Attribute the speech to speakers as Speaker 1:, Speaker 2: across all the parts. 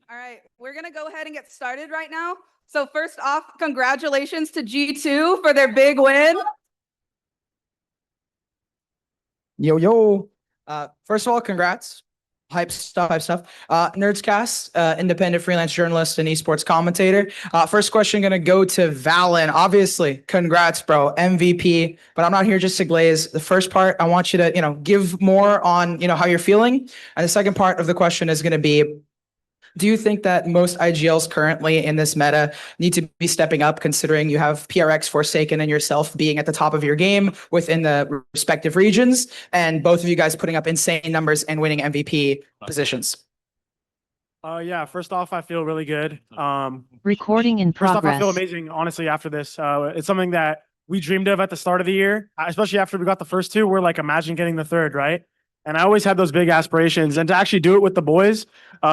Speaker 1: All right, we're going to go ahead and get started right now. So first off, congratulations to G2 for their big win.
Speaker 2: Yo. First of all, congrats. Hype stuff. Nerdscast, independent freelance journalist and esports commentator. First question gonna go to Valen. Obviously, congrats, bro. MVP. But I'm not here just to glaze. The first part, I want you to, give more on, how you're feeling. And the second part of the question is gonna be, do you think that most IGLs currently in this meta need to be stepping up, considering you have PRX, Forsaken, and yourself being at the top of your game within the respective regions, and both of you guys putting up insane numbers and winning MVP positions?
Speaker 3: Yeah, first off, I feel really good.
Speaker 4: Recording in
Speaker 3: First off, I feel
Speaker 4: progress.
Speaker 3: amazing, honestly, after this. It's something that we dreamed of at the start of the year, especially after we got the first two. We're like, imagine getting the third, right? And I always had those big aspirations. And to actually do it with the boys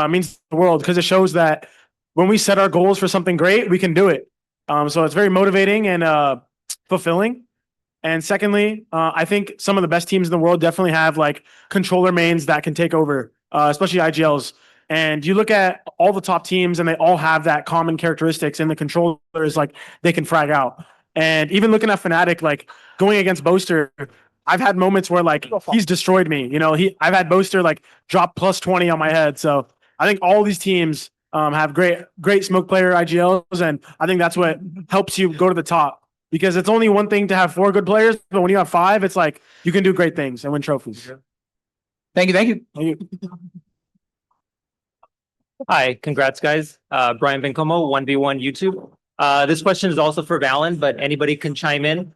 Speaker 3: means the world, because it shows that when we set our goals for something great, we can do it. So it's very motivating and fulfilling. And secondly, I think some of the best teams in the world definitely have like controller mains that can take over, especially IGLs. And you look at all the top teams and they all have that common characteristics, and the controllers, like, they can frag out. And even looking at Fnatic, like going against Boaster, I've had moments where like he's destroyed me. I've had Boaster like drop plus 20 on my head. So I think all these teams have great smoke player IGLs, and I think that's what helps you go to the top. Because it's only one thing to have 4 good players, but when you have 5, it's like you can do great things and win trophies.
Speaker 2: Thank you.
Speaker 5: Hi, congrats, guys. Brian Bencomo, 1v1 YouTube. This question is also for Valen, but anybody can chime in.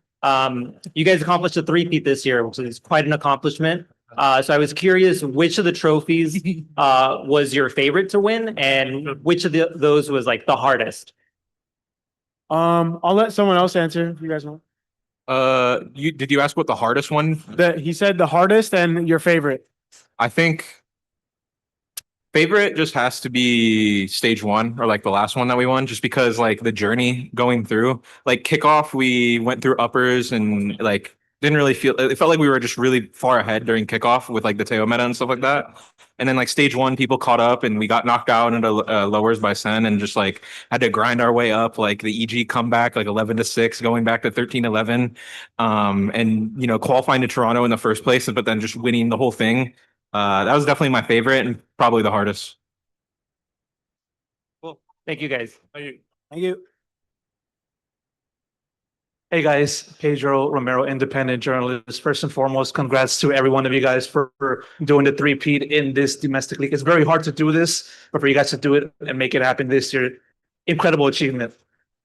Speaker 5: You guys accomplished a three-peat this year, which is quite an accomplishment. So I was curious, which of the trophies was your favorite to win, and which of those was like the hardest?
Speaker 3: I'll let someone else answer if you guys want.
Speaker 6: Did you ask what the hardest one?
Speaker 3: He said the hardest and your favorite.
Speaker 6: I think favorite just has to be stage 1, or like the last one that we won, just because like the journey going through, like kickoff, we went through uppers and like didn't really feel, it felt like we were just really far ahead during kickoff with like the Teo meta and stuff like that. And then like stage 1, people caught up and we got knocked out into lowers by Sen, and just like had to grind our way up, like the EG comeback, like 11-6, going back to 13-11, and qualifying to Toronto in the first place, but then just winning the whole thing. That was definitely my favorite and probably the hardest.
Speaker 5: Cool. Thank you, guys.
Speaker 3: Thank you.
Speaker 7: Hey guys, Pedro Romero, independent journalist. First and foremost, congrats to every one of you guys for doing the three-peat in this domestic league. It's very hard to do this, but for you guys to do it and make it happen this year, incredible achievement.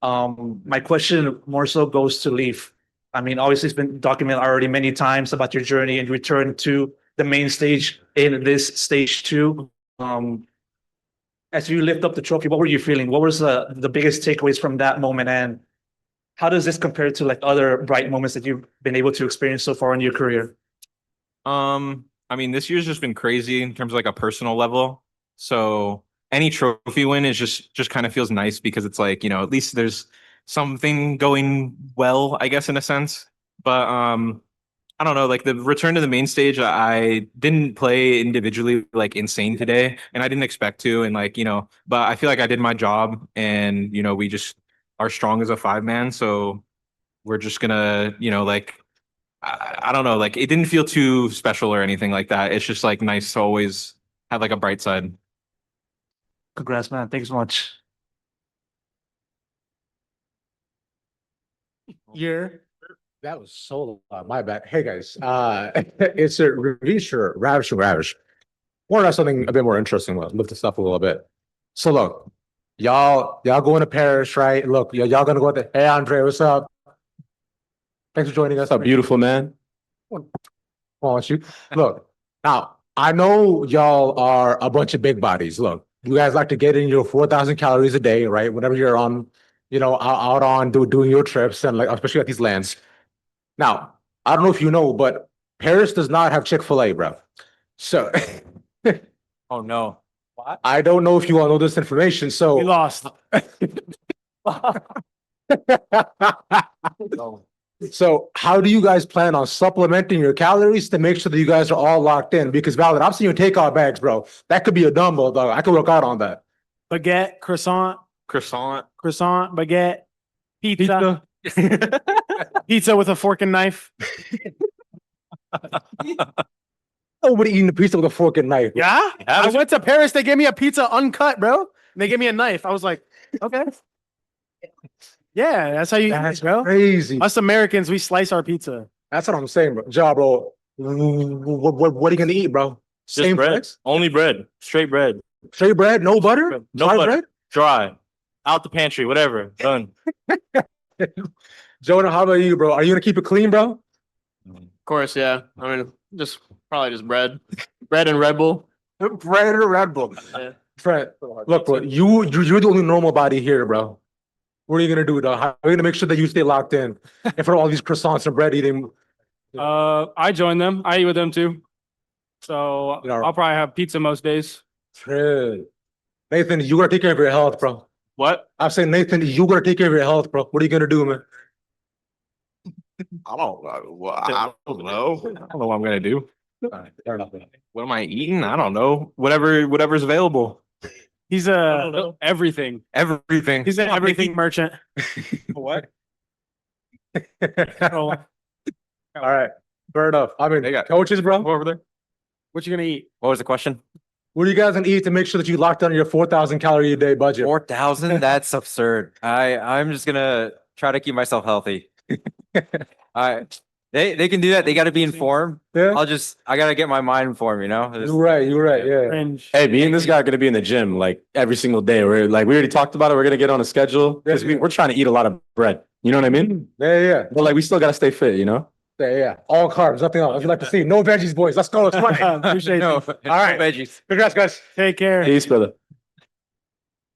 Speaker 7: My question more so goes to Leaf. I mean, obviously it's been documented already many times about your journey and return to the main stage in this stage 2. As you lift up the trophy, what were you feeling? What was the biggest takeaways from that moment, and how does this compare to like other bright moments that you've been able to experience so far in your career?
Speaker 6: I mean, this year's just been crazy in terms of like a personal level. So any trophy win is just kind of feels nice, because it's like, at least there's something going well, I guess, in a sense. But I don't know, like the return to the main stage, I didn't play individually like insane today, and I didn't expect to, and like, but I feel like I did my job, and we just are strong as a 5-man, so we're just gonna, like, I don't know, like it didn't feel too special or anything like that. It's just like nice to always have like a bright side.
Speaker 7: Congrats, man. Thanks so much.
Speaker 8: That was so my bad. Hey guys, it's a Ravish. More about something a bit more interesting. Lift this up a little bit. So look, y'all going to Paris, right? Look, y'all gonna go there. Hey Andre, what's up? Thanks for joining us.
Speaker 9: What's up, beautiful man?
Speaker 8: Oh, shoot. Look, now I know y'all are a bunch of big bodies. Look, you guys like to get in your 4,000 calories a day, right? Whenever you're on, out on doing your trips, and like especially at these lands. Now, I don't know if you know, but Paris does not have Chick-fil-A, bro. So,
Speaker 6: Oh no.
Speaker 8: I don't know if you all know this information. So
Speaker 3: We lost.
Speaker 8: So how do you guys plan on supplementing your calories to make sure that you guys are all locked in? Because Valid, I'm seeing your takeout bags, bro. That could be a dumbbell, dog. I could work out on that.
Speaker 3: baguette, croissant,
Speaker 6: Croissant.
Speaker 3: baguette, pizza, pizza with a fork and knife.
Speaker 8: Nobody eating a pizza with a fork and knife.
Speaker 3: Yeah, I went to Paris. They gave me a pizza uncut, bro. And they gave me a knife. I was like, okay. Yeah, that's how you eat,
Speaker 8: That's
Speaker 3: bro.
Speaker 8: crazy.
Speaker 3: Us Americans, we slice our pizza.
Speaker 8: That's what I'm saying, bro. Bro. What are you gonna eat, bro? Same
Speaker 9: bread.
Speaker 8: flex?
Speaker 9: Only bread. Straight bread.
Speaker 8: Straight bread, no butter?
Speaker 9: No
Speaker 8: Dry
Speaker 9: butter.
Speaker 8: bread?
Speaker 9: Dry. Out the pantry, whatever. Done.
Speaker 8: Jordan, how about you, bro? Are you gonna keep it clean, bro?
Speaker 10: Of course, yeah. I mean, just probably just bread, bread and Red Bull.
Speaker 8: Bread or Red Bull?
Speaker 10: Yeah.
Speaker 8: Fred, look, bro, you're the only normal body here, bro. What are you gonna do, dog? How are you gonna make sure that you stay locked in in front of all these croissants and bread eating?
Speaker 11: I join them. I eat with them too. So
Speaker 8: You know-
Speaker 11: I'll probably have pizza most days.
Speaker 8: Fred. Nathan, you gotta take care of your health, bro.
Speaker 9: What?
Speaker 8: I'm saying, Nathan, you gotta take care of your health, bro. What are you gonna do, man?
Speaker 6: I don't know. I don't know what I'm gonna do.
Speaker 8: Fair enough.
Speaker 6: What am I eating? I don't know. Whatever's available.
Speaker 3: He's everything.
Speaker 6: Everything.
Speaker 3: He's an everything merchant.
Speaker 6: What?
Speaker 3: Oh,
Speaker 8: All right, fair enough. I mean,
Speaker 6: They got-
Speaker 8: coaches, bro.
Speaker 6: Over there.
Speaker 3: what you gonna eat?
Speaker 9: What was the question?
Speaker 8: What are you guys gonna eat to make sure that you lock down your 4,000 calorie a day budget?
Speaker 12: 4,000? That's absurd. I'm just gonna try to keep myself healthy. They can do that. They gotta be informed.
Speaker 8: Yeah,
Speaker 12: I gotta get my mind informed, you know?
Speaker 8: you're right. You're right. Yeah.
Speaker 3: Cringe.
Speaker 9: Hey, me and this guy are gonna be in the gym like every single day. We're like, we already talked about it. We're gonna get on a schedule because
Speaker 8: Yeah.
Speaker 9: we're trying to eat a lot of bread. You know what I mean?
Speaker 8: Yeah. Yeah.
Speaker 9: But like, we still gotta stay fit. You know?
Speaker 8: Yeah. Yeah. All carbs, nothing else. If you like to see, no veggies, boys. Let's go. Let's play.
Speaker 3: Appreciate
Speaker 12: No,
Speaker 3: you.
Speaker 8: All right.
Speaker 12: veggies.
Speaker 8: Congrats, guys.
Speaker 3: Take care.
Speaker 9: Peace, brother.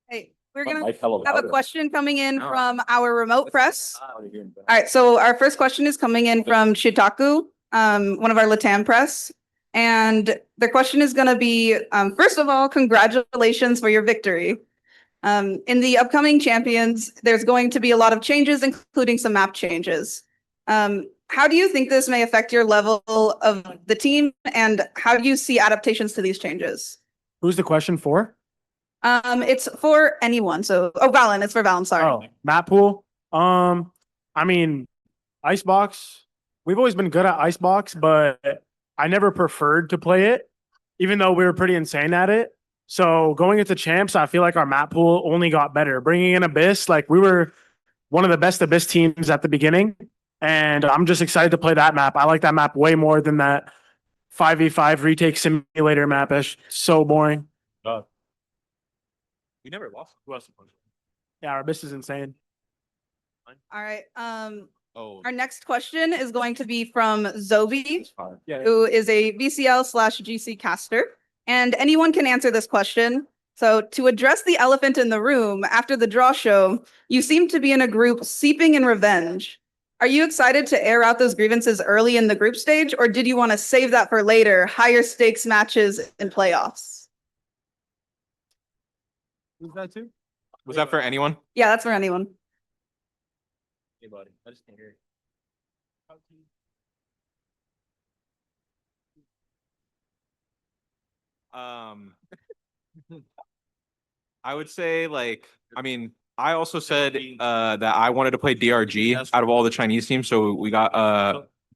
Speaker 1: Hey, we're gonna
Speaker 9: Like, hella
Speaker 1: have a
Speaker 9: louder.
Speaker 1: question coming in
Speaker 12: Oh.
Speaker 1: from our remote press. All right, so our first question is coming in from Chitaku, one of our Latam press. And their question is gonna be, first of all, congratulations for your victory. In the upcoming champions, there's going to be a lot of changes, including some map changes. How do you think this may affect your level of the team, and how do you see adaptations to these changes?
Speaker 3: Who's the question for?
Speaker 1: It's for anyone. So, Valen, it's for Valen. Sorry.
Speaker 3: Oh, map pool. I mean, Icebox. We've always been good at Icebox, but I never preferred to play it, even though we were pretty insane at it. So going into champs, I feel like our map pool only got better. Bringing in Abyss, like we were one of the best Abyss teams at the beginning, and I'm just excited to play that map. I like that map way more than that 5v5 retake simulator map. It's so boring.
Speaker 6: We never lost. Who else?
Speaker 3: Yeah, our Abyss is insane.
Speaker 1: All right.
Speaker 6: Oh,
Speaker 1: Our next question is going to be from Zobi,
Speaker 3: Yeah.
Speaker 1: who is a VCL/GC caster. And anyone can answer this question. So to address the elephant in the room, after the draw show, you seem to be in a group seeping in revenge. Are you excited to air out those grievances early in the group stage, or did you want to save that for later, higher stakes matches and playoffs?
Speaker 3: Who's that too?
Speaker 6: was that for anyone?
Speaker 1: Yeah, that's for anyone.
Speaker 9: Hey, buddy. I just can't hear you.
Speaker 6: I would say I mean, I also said that I wanted to play DRG out of all the Chinese teams, so we got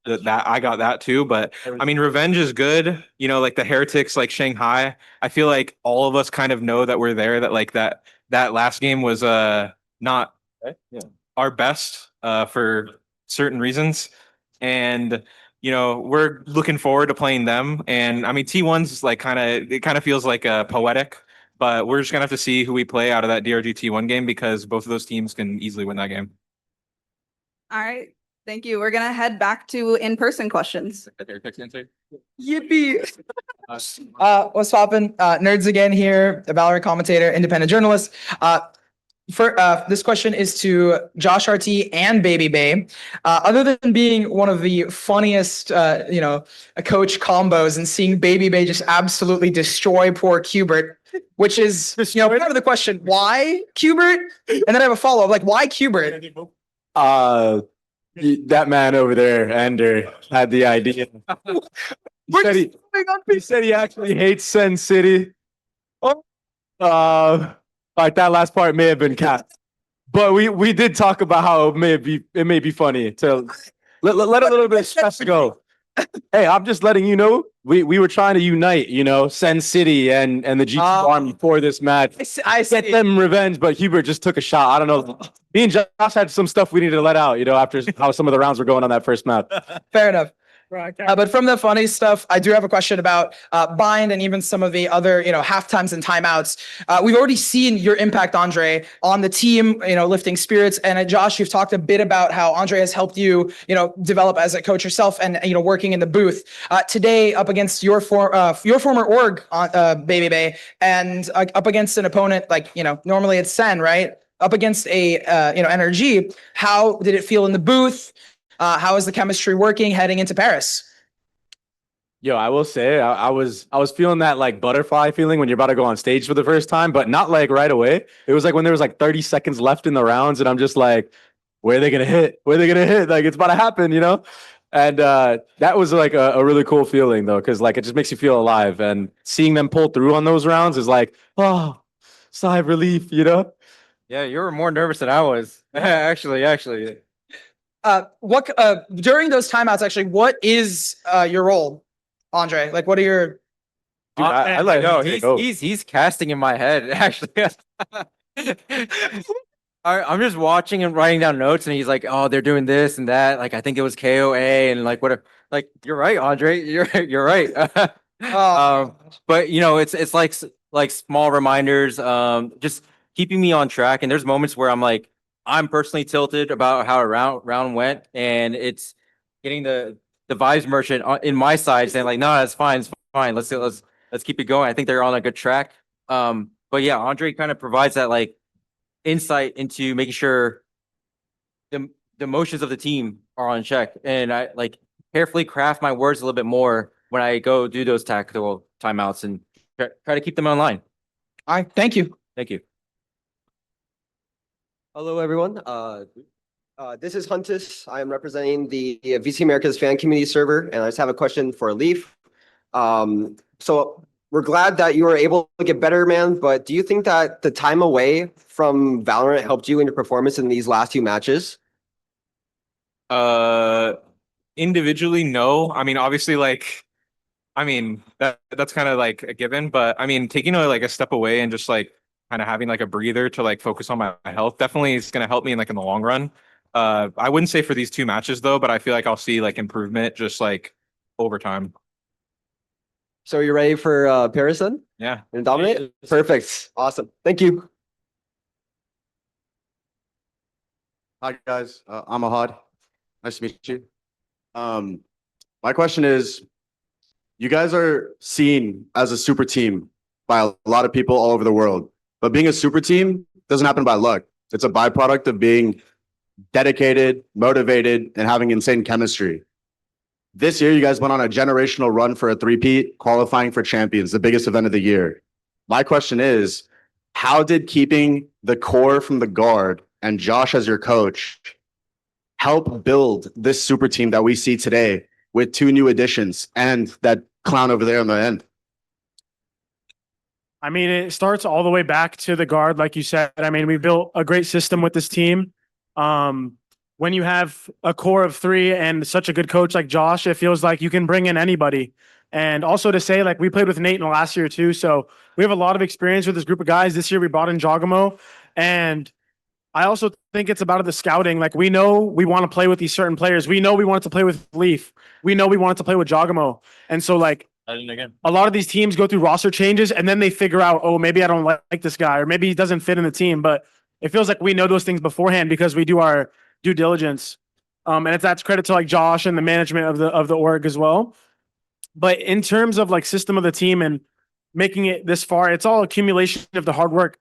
Speaker 6: that I got that too. But I mean, revenge is good. You know, like the heretics, like Shanghai. I feel like all of us kind of know that we're there. That like that last game was not our best for certain reasons, and you know we're looking forward to playing them. And I mean, T1's like it kind of feels like poetic. But we're just gonna have to see who we play out of that DRG T1 game because both of those teams can easily win that game.
Speaker 1: All right. Thank you. We're going to head back to in-person questions.
Speaker 2: Yippee. What's poppin'? Nerds again here, a Valorant commentator, independent journalist. This question is to Josh RT and Baby Bay. Other than being one of the funniest, coach combos and seeing Baby Bay just absolutely destroy poor Qbert, which is, part of the question, why Qbert? And then I have a follow-up, like, why Qbert?
Speaker 9: That man over there, Ender, had the idea. He said he actually hates Sin City. Like that last part may have been cat. But we did talk about how it may be funny to let a little bit of stress go. Hey, I'm just letting you know we were trying to unite, Send City and the G2 Army for this match.
Speaker 2: I
Speaker 9: Get them revenge, but Hubert just took a shot. I don't know. Me and Josh had some stuff we needed to let out, after how some of the rounds were going on that first map.
Speaker 2: Fair enough. But from the funny stuff, I do have a question about Bind and even some of the other, half times and timeouts. We've already seen your impact, Andre, on the team, lifting spirits. And Josh, you've talked a bit about how Andre has helped you, develop as a coach yourself and, working in the booth. Today, up against your former org, Baby Bay, and up against an opponent like, normally it's Sen, right? Up against a, NRG. How did it feel in the booth? How is the chemistry working heading into Paris?
Speaker 9: Yo, I will say I was feeling that like butterfly feeling when you're about to go on stage for the first time, but not like right away. It was like when there was like 30 seconds left in the rounds, and I'm just like, where are they gonna hit? Where are they gonna hit? Like it's about to happen, And that was like a really cool feeling though, because like it just makes you feel alive. And seeing them pull through on those rounds is like, oh, sigh of relief,
Speaker 12: Yeah, you were more nervous than I was. Actually.
Speaker 2: What during those timeouts, actually, what is your role, Andre? Like, what are your?
Speaker 9: Dude, I like
Speaker 12: No,
Speaker 9: him to go.
Speaker 12: he's casting in my head, actually. I'm just watching and writing down notes, and he's like, "Oh, they're doing this and that." Like, I think it was KOA, and like, what? Like, you're right, Andre. You're right. But it's like small reminders, just keeping me on track. And there's moments where I'm personally tilted about how a round went, and it's getting the vibes merchant in my side saying like, no, that's fine, it's fine. Let's keep it going. I think they're on a good track. But yeah, Andre kind of provides that like insight into making sure the emotions of the team are on check, and I like carefully craft my words a little bit more when I go do those tactical timeouts and try to keep them online.
Speaker 2: All right, thank you.
Speaker 12: Thank you.
Speaker 13: Hello, everyone. This is Huntus. I am representing the VCT Americas fan community server, and I just have a question for Leaf. So we're glad that you were able to get better, man, but do you think that the time away from Valorant helped you in your performance in these last 2 matches?
Speaker 6: Individually, no. I mean, obviously, that's kind of like a given, but I mean, taking a step away and just like kind of having like a breather to like focus on my health definitely is going to help me in the long run. I wouldn't say for these 2 matches though, but I feel like I'll see like improvement just like over time.
Speaker 13: So are you ready for Paris then?
Speaker 6: Yeah.
Speaker 13: And dominate? Perfect. Awesome. Thank you.
Speaker 14: Hi guys, I'm Ahad. Nice to meet you. My question is, you guys are seen as a super team by a lot of people all over the world, but being a super team doesn't happen by luck. It's a byproduct of being dedicated, motivated, and having insane chemistry. This year, you guys went on a generational run for a three-peat, qualifying for champions, the biggest event of the year. My question is, how did keeping the core from the guard and Josh as your coach help build this super team that we see today with 2 new additions and that clown over there on the end?
Speaker 3: I mean, it starts all the way back to the guard, like you said. I mean, we built a great system with this team. When you have a core of 3 and such a good coach like Josh, it feels like you can bring in anybody. And also to say, like, we played with Nate in the last year too, so we have a lot of experience with this group of guys. This year we brought in Jogamo, and I also think it's about the scouting. Like, we know we want to play with these certain players. We know we wanted to play with Leaf. We know we wanted to play with Jogamo. And so, like, a lot of these teams go through roster changes, and then they figure out, oh, maybe I don't like this guy, or maybe he doesn't fit in the team. But it feels like we know those things beforehand because we do our due diligence. And that's credit to like Josh and the management of the org as well. But in terms of like system of the team and making it this far, it's all accumulation of the hard work.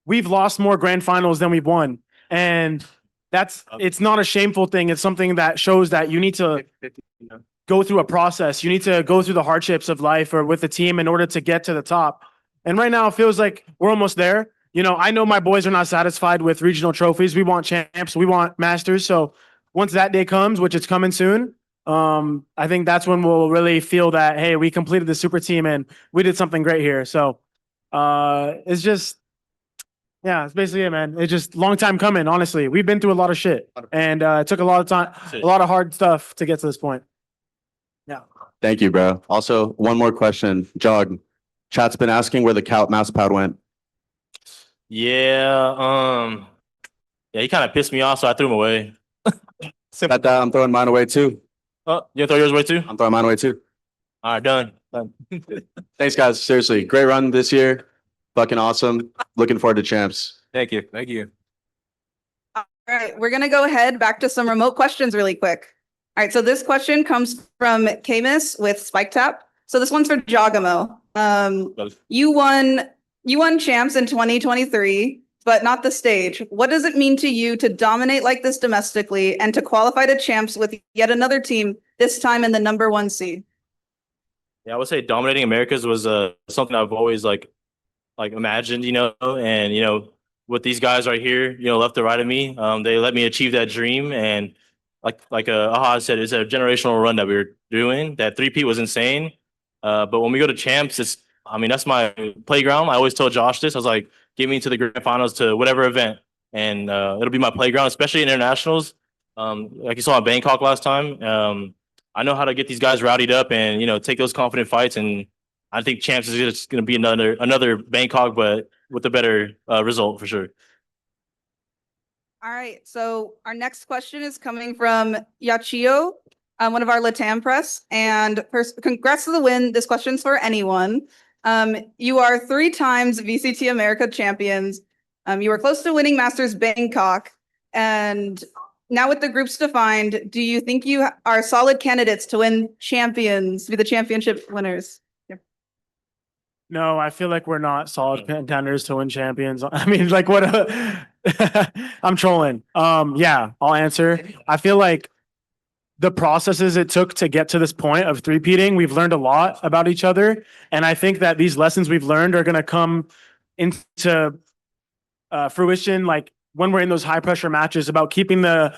Speaker 3: We've lost more grand finals than we've won. And it's not a shameful thing. It's something that shows that you need to go through a process. You need to go through the hardships of life or with the team in order to get to the top. And right now it feels like we're almost there. I know my boys are not satisfied with regional trophies. We want champs. We want masters. So once that day comes, which it's coming soon, I think that's when we'll really feel that, hey, we completed the super team and we did something great here. So it's just, Yeah, it's basically it, man. It's just long time coming, honestly. We've been through a lot of shit and it took a lot of time, a lot of hard stuff to get to this point. Yeah.
Speaker 14: Thank you, bro. Also, one more question. Jog, chat's been asking where the Cout mouse pad went.
Speaker 11: Yeah, he kind of pissed me off, so I threw him away.
Speaker 14: At that, I'm throwing mine away too.
Speaker 11: Oh, you throw yours away too?
Speaker 14: I'm throwing mine away too.
Speaker 11: All right, done.
Speaker 14: Thanks, guys. Seriously, great run this year. Fucking awesome. Looking forward to champs.
Speaker 6: Thank you. Thank you.
Speaker 1: All right, we're gonna go ahead back to some remote questions really quick. All right, so this question comes from Camus with Spike Tap. So this one's for Jogamo. You won champs in 2023, but not the stage. What does it mean to you to dominate like this domestically and to qualify to champs with yet another team, this time in the #1 seed?
Speaker 11: Yeah, I would say dominating Americas was something I've always like imagined, and with these guys right here, left to right of me, they let me achieve that dream. And like Aha said, it's a generational run that we were doing. That 3P was insane. But when we go to champs, that's my playground. I always tell Josh this. I was like, get me to the grand finals to whatever event, and it'll be my playground, especially in internationals. Like you saw in Bangkok last time. I know how to get these guys rowdied up and take those confident fights. And I think champs is just going to be another Bangkok, but with a better result for sure.
Speaker 1: All right, so our next question is coming from Yachio, one of our Latam press. And first, congrats to the win. This question's for anyone. You are 3 times VCT America champions. You were close to winning Masters Bangkok. And now with the groups defined, do you think you are solid candidates to win champions, be the championship winners?
Speaker 3: No, I feel like we're not solid contenders to win champions. I mean, like what? I'm trolling. Yeah, I'll answer. I feel like the processes it took to get to this point of three-peating, we've learned a lot about each other. And I think that these lessons we've learned are going to come into fruition, like when we're in those high pressure matches, about keeping the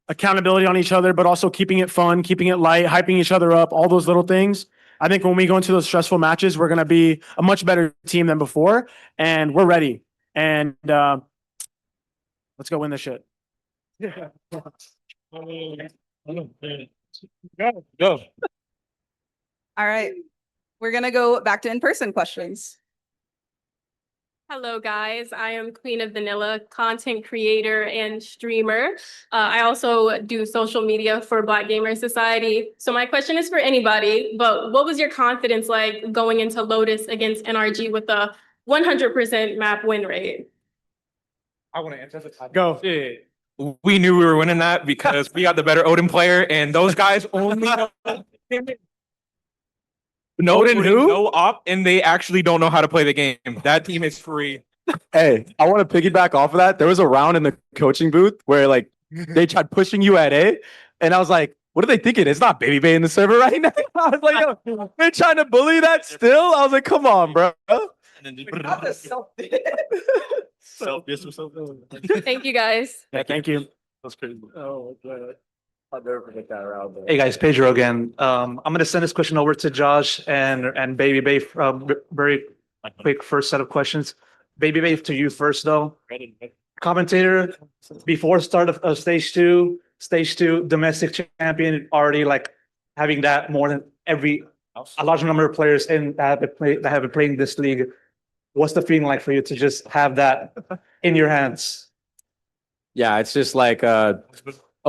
Speaker 3: accountability on each other, but also keeping it fun, keeping it light, hyping each other up, all those little things. I think when we go into those stressful matches, we're going to be a much better team than before, and we're ready. And let's go win this shit. Go.
Speaker 1: All right, we're going to go back to in-person questions.
Speaker 15: Hello, guys. I am Queen of Vanilla, content creator and streamer. I also do social media for Black Gamer Society. So my question is for anybody, but what was your confidence like going into Lotus against NRG with a 100% map win rate?
Speaker 6: I want to answer the time.
Speaker 3: Go.
Speaker 6: We knew we were winning that because we got the better Odin player, and those guys only know Odin who? No op, and they actually don't know how to play the game. That team is free.
Speaker 9: Hey, I want to piggyback off of that. There was a round in the coaching booth where like they tried pushing you at A, and I was like, what are they thinking? It's not Baby Bay in the server right now. I was like, yo, they're trying to bully that still? I was like, come on, bro.
Speaker 15: Thank you, guys.
Speaker 3: Yeah, thank you.
Speaker 11: That's crazy.
Speaker 3: Oh,
Speaker 7: I'll never forget that round. Hey guys, Pedro again. I'm gonna send this question over to Josh and Baby Bay. Very quick first set of questions. Baby Bay, to you first though. Commentator, before start of stage two, domestic champion, already like having that more than a large number of players that have been playing this league. What's the feeling like for you to just have that in your hands?
Speaker 9: Yeah, it's just like a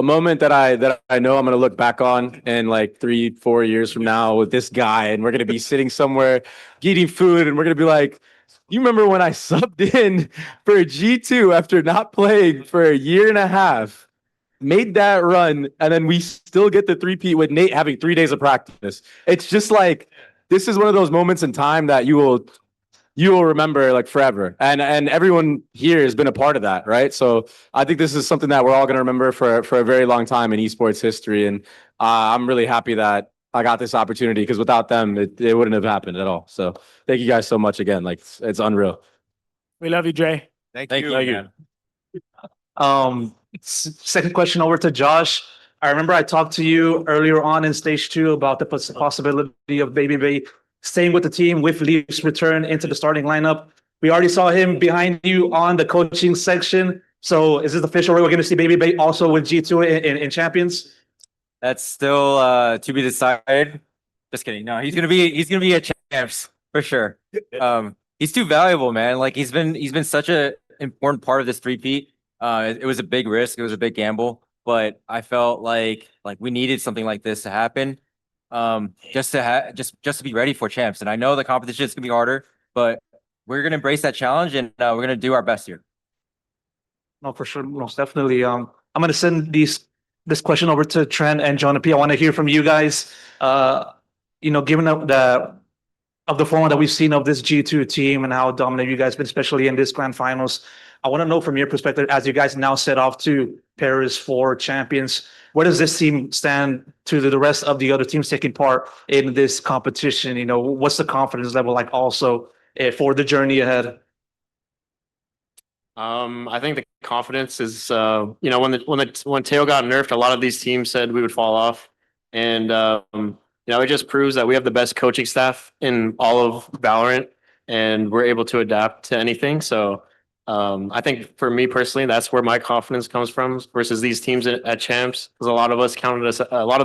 Speaker 9: moment that I know I'm gonna look back on in like 3-4 years from now with this guy, and we're gonna be sitting somewhere eating food, and we're gonna be like, you remember when I subbed in for G2 after not playing for a year and a half, made that run, and then we still get the 3-peat with Nate having 3 days of practice. It's just like, this is one of those moments in time that you will remember like forever. And everyone here has been a part of that, right? So I think this is something that we're all going to remember for a very long time in esports history. And I'm really happy that I got this opportunity, because without them, it wouldn't have happened at all. So thank you guys so much again. Like, it's unreal.
Speaker 3: We love you, Dre.
Speaker 6: Thank
Speaker 3: you.
Speaker 7: Second question over to Josh. I remember I talked to you earlier on in stage 2 about the possibility of Baby Bay staying with the team with Leaf's return into the starting lineup. We already saw him behind you on the coaching section. So is this official? We're going to see Baby Bay also with G2 in Champions?
Speaker 12: That's still to be decided. Just kidding. No, he's gonna be a champs for sure. He's too valuable, man. Like he's been such a important part of this three-peat. It was a big risk, it was a big gamble, but I felt like we needed something like this to happen. Just to be ready for champs. And I know the competition is gonna be harder, but we're gonna embrace that challenge and we're gonna do our best here.
Speaker 7: No, for sure, most definitely. I'm going to send this question over to Trent and Jonah P. I want to hear from you guys. Given the format that we've seen of this G2 team and how dominant you guys been, especially in this grand finals, I want to know from your perspective, as you guys now set off to Paris for champions, where does this team stand to the rest of the other teams taking part in this competition? What's the confidence level like also for the journey ahead?
Speaker 10: I think the confidence is, when Teo got nerfed, a lot of these teams said we would fall off, and it just proves that we have the best coaching staff in all of Valorant, and we're able to adapt to anything. So I think for me personally, that's where my confidence comes from versus these teams at champs, because a lot of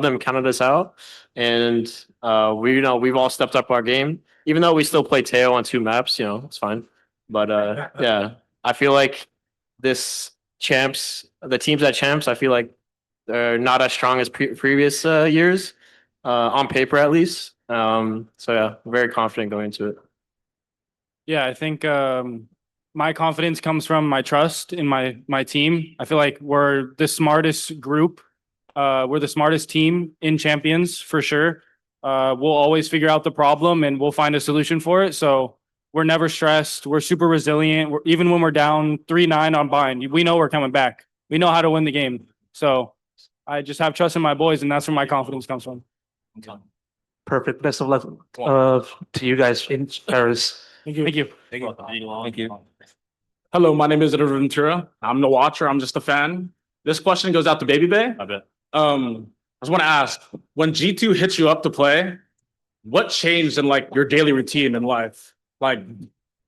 Speaker 10: them counted us out, and we've all stepped up our game, even though we still play Teo on 2 maps. It's fine, but yeah. I feel like the teams at champs, I feel like they're not as strong as previous years, on paper at least. So yeah, very confident going into it.
Speaker 3: Yeah, I think my confidence comes from my trust in my team. I feel like we're the smartest group. We're the smartest team in champions for sure. We'll always figure out the problem and we'll find a solution for it. So we're never stressed. We're super resilient. Even when we're down 3-9 on bind, we know we're coming back. We know how to win the game. So I just have trust in my boys, and that's where my confidence comes from.
Speaker 7: Perfect. Best of luck to you guys in Paris.
Speaker 3: Thank you. Thank you.
Speaker 12: Thank you.
Speaker 16: Hello, my name is Edward Ventura. I'm the watcher. I'm just a fan. This question goes out to Baby Bay.
Speaker 11: I bet.
Speaker 16: I just want to ask, when G2 hits you up to play, what changed in your daily routine in life?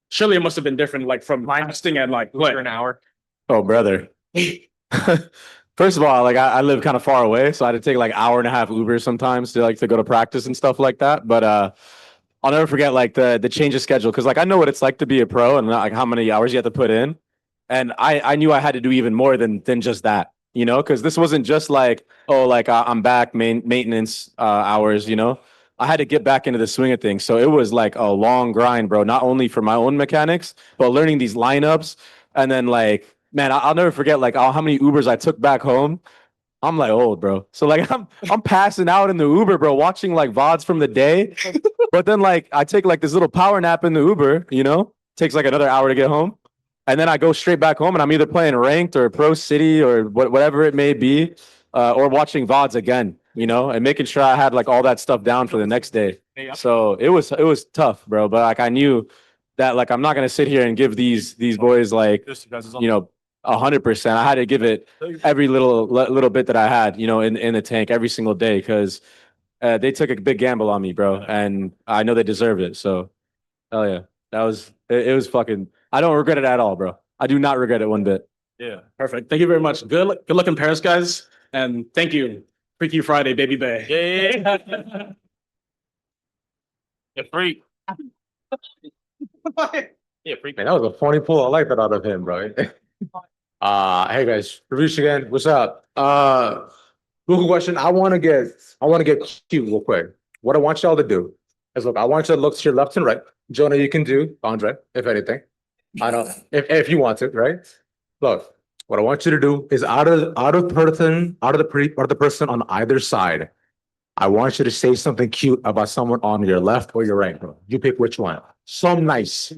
Speaker 16: Surely it must have been different, from testing and play.
Speaker 11: For an hour.
Speaker 9: Oh, brother. First of all, I live kind of far away, so I had to take hour and a half Uber sometimes to go to practice and stuff like that. But I'll never forget the change of schedule, because I know what it's like to be a pro and how many hours you have to put in. And I knew I had to do even more than just that, because this wasn't just I'm back maintenance hours, I had to get back into the swing of things. So it was a long grind, bro, not only for my own mechanics, but learning these lineups. And then man, I'll never forget how many Ubers I took back home. I'm old, bro. So I'm passing out in the Uber, bro, watching VODs from the day. But then I take this little power nap in the Uber, takes another hour to get home. And then I go straight back home and I'm either playing ranked or Pro City or whatever it may be, or watching VODs again, and making sure I had all that stuff down for the next day. So it was tough, bro. But I knew that I'm not gonna sit here and give these boys 100%. I had to give it every little bit that I had, in the tank every single day, because they took a big gamble on me, bro, and I know they deserve it. So, hell yeah, it was fucking. I don't regret it at all, bro. I do not regret it one bit.
Speaker 16: Yeah, perfect. Thank you very much. Good luck in Paris, guys, and thank you. Freaky Friday, Baby Bay.
Speaker 11: Yeah. Yeah, freak. Yeah, freak.
Speaker 8: Man, that was a funny pull. I like that out of him, bro. Hey guys, Ravish again. What's up? Google question. I want to get cute real quick. What I want y'all to do is look. I want you to look to your left and right. Jonah, you can do Andre, if anything. I don't. If you want to, right? Look. What I want you to do is out of the person on either side, I want you to say something cute about someone on your left or your right, bro. You pick which one. Some nice.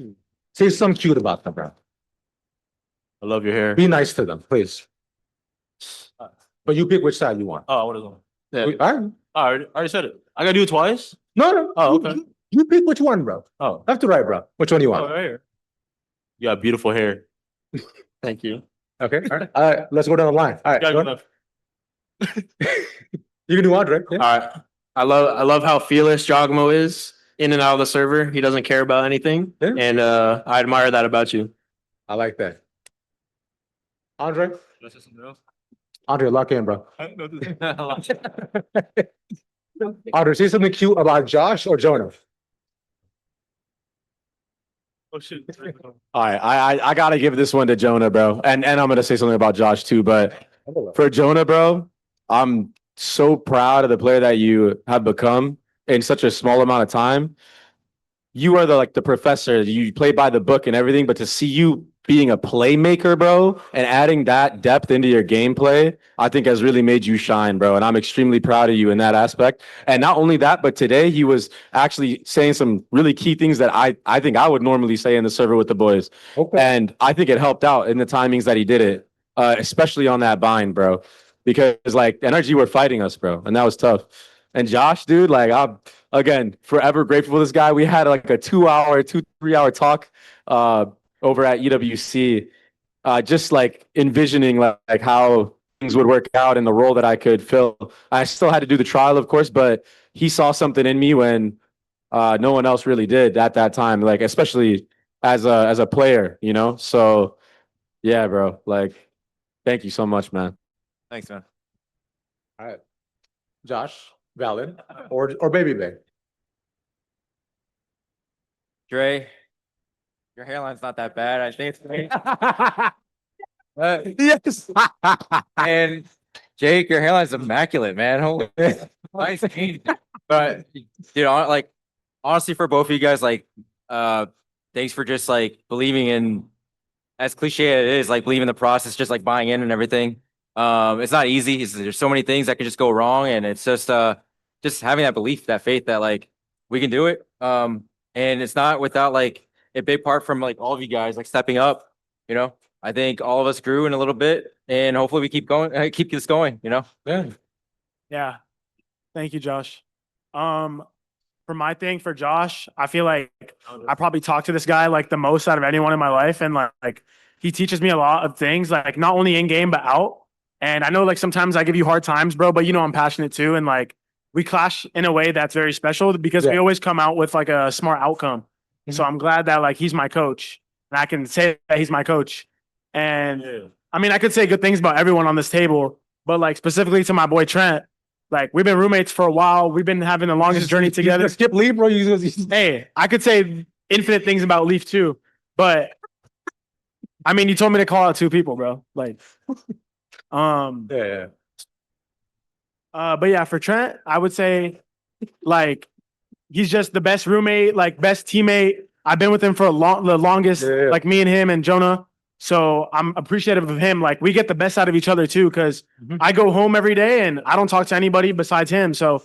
Speaker 8: Say something cute about them, bro.
Speaker 11: I love your hair.
Speaker 8: Be nice to them, please. But you pick which side you want.
Speaker 11: Oh, what is it?
Speaker 8: Yeah. All right.
Speaker 11: I already said it. I gotta do it twice?
Speaker 8: No.
Speaker 11: Oh, okay.
Speaker 8: You pick which one, bro.
Speaker 11: Oh.
Speaker 8: Left to right, bro. Which one do you want?
Speaker 11: Oh, right here. You got beautiful hair.
Speaker 10: Thank you.
Speaker 8: Okay. All right. Let's go down the line. All right. You can do Andre. Yeah.
Speaker 10: All right. I love how fearless Jogmo is. in and out of the server. He doesn't care about anything.
Speaker 8: Yeah.
Speaker 10: And I admire that about you.
Speaker 8: I like that. Andre? Andre, lock in, bro. Andre, say something cute about Josh or Jonah.
Speaker 16: Oh shit.
Speaker 9: All right, I gotta give this one to Jonah, bro. And I'm gonna say something about Josh too, but for Jonah, bro, I'm so proud of the player that you have become in such a small amount of time. You are the professor, you play by the book and everything, but to see you being a playmaker, bro, and adding that depth into your gameplay, I think has really made you shine, bro. And I'm extremely proud of you in that aspect. And not only that, but today he was actually saying some really key things that I think I would normally say in the server with the boys.
Speaker 8: Okay.
Speaker 9: And I think it helped out in the timings that he did it, especially on that bind, bro. Because like NRG were fighting us, bro, and that was tough. And Josh, dude, like I'm again forever grateful for this guy. We had like a 3 hour talk over at EWC, just like envisioning like how things would work out and the role that I could fill. I still had to do the trial, of course, but he saw something in me when no one else really did at that time, like especially as a player, you know? So yeah, bro, like thank you so much, man.
Speaker 12: Thanks, man.
Speaker 8: All right. Josh, Valid, or Baby Bay.
Speaker 12: Dre, your hairline's not that bad. I think it's
Speaker 9: Yes.
Speaker 12: and Jake, your hairline's immaculate, man. Holy nice. But dude, like honestly, for both of you guys, like thanks for just like believing in, as cliche as it is, like believing in the process, just like buying in and everything. It's not easy. There's so many things that can just go wrong, and it's just having that belief, that faith that like we can do it. And it's not without like a big part from like all of you guys like stepping up. You know, I think all of us grew in a little bit, and hopefully we keep going, keep this going. You know.
Speaker 8: Yeah.
Speaker 3: Yeah. Thank you, Josh. For my thing for Josh, I feel like I probably talk to this guy like the most out of anyone in my life. And like he teaches me a lot of things, like not only in game, but out. And I know like sometimes I give you hard times, bro, but you know, I'm passionate too. And like we clash in a way that's very special because we always come out with like a smart outcome. So I'm glad that like he's my coach and I can say that he's my coach. And I mean, I could say good things about everyone on this table, but like specifically to my boy Trent, like we've been roommates for a while. We've been having the longest journey together.
Speaker 8: Skip Leaf, bro.
Speaker 3: Hey, I could say infinite things about Leaf too, but I mean, you told me to call out two people, bro. Like,
Speaker 8: Yeah.
Speaker 3: but yeah, for Trent, I would say like he's just the best roommate, like best teammate. I've been with him for the longest, like me and him and Jonah. So I'm appreciative of him. Like we get the best out of each other too, because I go home every day and I don't talk to anybody besides him. So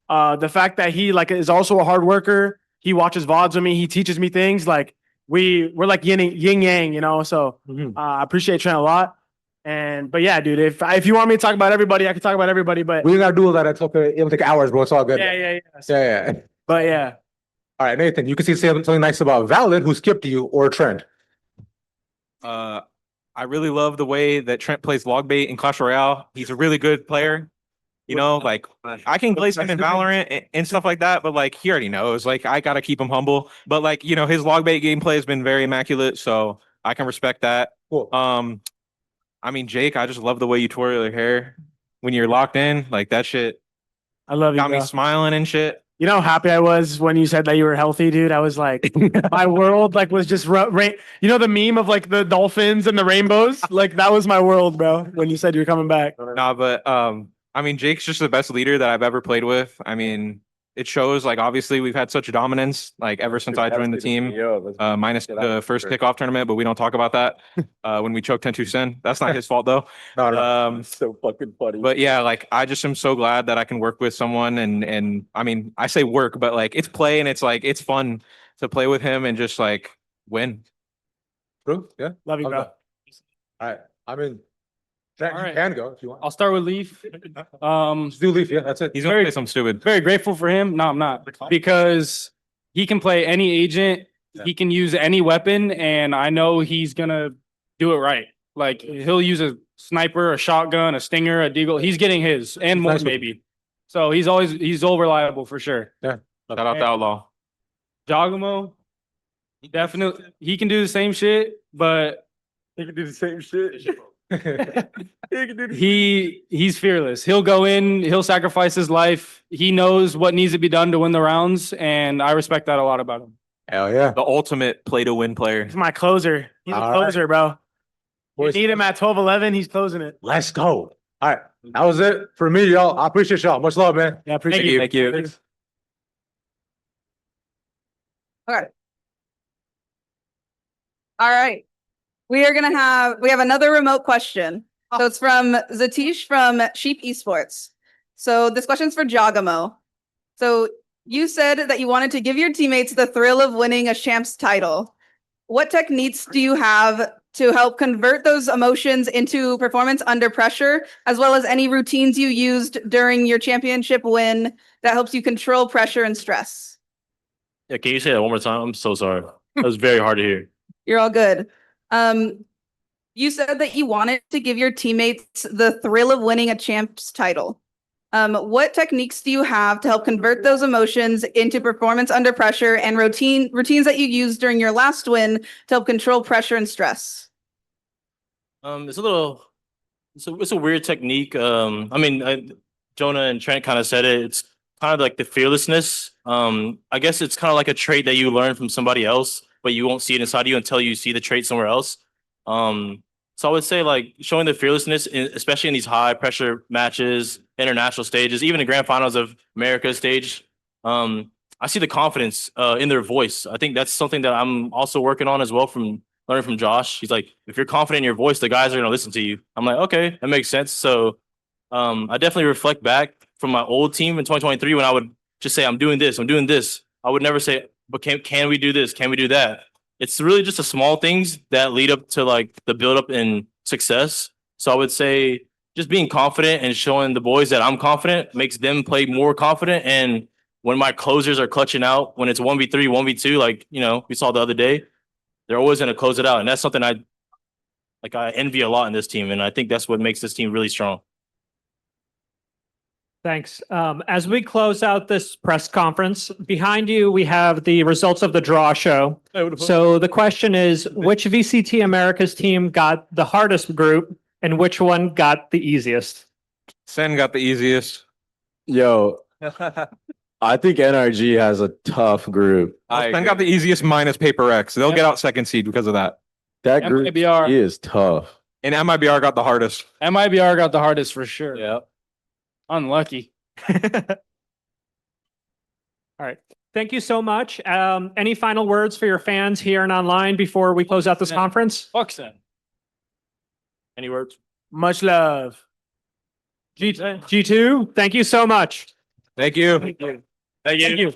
Speaker 3: the fact that he like is also a hard worker, he watches VODs with me, he teaches me things. Like we're like yin yang, you know. So I appreciate Trent a lot. But yeah, dude, if you want me to talk about everybody, I can talk about everybody. But
Speaker 8: We ain't gotta do all that. It's okay. It'll take hours, bro. It's all good.
Speaker 3: yeah.
Speaker 8: Yeah.
Speaker 3: But yeah.
Speaker 8: All right, Nathan, you can say something nice about Valid, who skipped you, or Trent.
Speaker 6: I really love the way that Trent plays log bait in Clash Royale. He's a really good player. You know, like I can glaze him in Valorant and stuff like that, but like he already knows. Like I gotta keep him humble. But like, you know, his log bait gameplay has been very immaculate, so I can respect that.
Speaker 8: Cool.
Speaker 6: I mean, Jake, I just love the way you twirl your hair when you're locked in. Like that shit
Speaker 3: I love you,
Speaker 6: got me
Speaker 3: bro.
Speaker 6: smiling and shit.
Speaker 3: You know how happy I was when you said that you were healthy, dude? I was like, my world like was just you know the meme of like the dolphins and the rainbows? Like that was my world, bro, when you said you're coming back.
Speaker 6: Nah, but I mean, Jake's just the best leader that I've ever played with. I mean, it shows like obviously we've had such dominance like ever since I joined the team, minus the first kickoff tournament, but we don't talk about that when we choked 10-2 Sin. That's not his fault though.
Speaker 8: No.
Speaker 9: So fucking funny.
Speaker 6: But yeah, like I just am so glad that I can work with someone and I mean, I say work, but like it's play and it's like it's fun to play with him and just like win.
Speaker 8: True. Yeah.
Speaker 3: Love you, bro.
Speaker 8: All right. I mean, Trent,
Speaker 16: All
Speaker 8: you
Speaker 16: right.
Speaker 8: can go if you want.
Speaker 16: I'll start with Leaf.
Speaker 8: Just do Leaf. Yeah, that's it.
Speaker 6: He's gonna say something stupid.
Speaker 16: Very grateful for him. No, I'm not, because he can play any agent. He can use any weapon, and I know he's gonna do it right. Like he'll use a sniper, a shotgun, a stinger, a deagle. He's getting his and more
Speaker 8: Nice.
Speaker 16: maybe. So he's all reliable for sure.
Speaker 8: Yeah.
Speaker 6: Shout out to Outlaw.
Speaker 16: Giacomo, definitely, he can do the same shit, but he can do the same shit. He's fearless. He'll go in, he'll sacrifice his life. He knows what needs to be done to win the rounds, and I respect that a lot about him.
Speaker 8: Hell yeah.
Speaker 6: The ultimate play to win player.
Speaker 3: He's my closer. He's a
Speaker 8: All right.
Speaker 3: closer, bro. You
Speaker 8: Boys,
Speaker 3: need him at 12-11, he's closing it.
Speaker 8: let's go. All right. That was it for me, y'all. I appreciate y'all. Much love, man.
Speaker 3: Yeah, appreciate you.
Speaker 6: Thank you.
Speaker 1: Okay. All right. We have another remote question. So it's from Zatish from Sheep Esports. So this question's for Giacomo. So you said that you wanted to give your teammates the thrill of winning a champs title. What techniques do you have to help convert those emotions into performance under pressure, as well as any routines you used during your championship win that helps you control pressure and stress?
Speaker 11: Yeah, can you say that one more time? I'm so sorry. That was very hard to hear.
Speaker 1: You're all good. You said that you wanted to give your teammates the thrill of winning a champs title. What techniques do you have to help convert those emotions into performance under pressure and routines that you used during your last win to help control pressure and stress?
Speaker 11: It's a weird technique. Jonah and Trent kind of said it. It's kind of like the fearlessness. I guess it's kind of like a trait that you learn from somebody else, but you won't see it inside you until you see the trait somewhere else. So I would say like showing the fearlessness, especially in these high pressure matches, international stages, even the grand finals of America's stage. I see the confidence in their voice. I think that's something that I'm also working on as well from learning from Josh. He's like, if you're confident in your voice, the guys are going to listen to you. I'm like, okay, that makes sense. So I definitely reflect back from my old team in 2023 when I would just say, I'm doing this. I would never say, but can we do this? Can we do that? It's really just the small things that lead up to like the build up in success. So I would say just being confident and showing the boys that I'm confident makes them play more confident. And when my closers are clutching out, when it's 1v3, 1v2, like, we saw the other day, they're always going to close it out. And that's something I envy a lot in this team. And I think that's what makes this team really strong.
Speaker 17: Thanks. As we close out this press conference, behind you, we have the results of the draw show. So the question is, which VCT Americas team got the hardest group and which one got the easiest?
Speaker 6: Sen got the easiest.
Speaker 9: Yo, I think NRG has a tough group.
Speaker 6: Sen got the easiest minus Paper X. They'll get out second seed because of that.
Speaker 9: That group
Speaker 16: MIBR.
Speaker 9: is tough.
Speaker 6: And MIBR got the hardest.
Speaker 16: MIBR got the hardest for sure.
Speaker 9: Yeah.
Speaker 16: Unlucky.
Speaker 17: All right. Thank you so much. Any final words for your fans here and online before we close out this conference?
Speaker 16: Fuck Sen.
Speaker 11: Any words?
Speaker 3: Much love.
Speaker 17: G2, thank you so much.
Speaker 6: Thank you.
Speaker 11: Thank you.
Speaker 17: Thank you.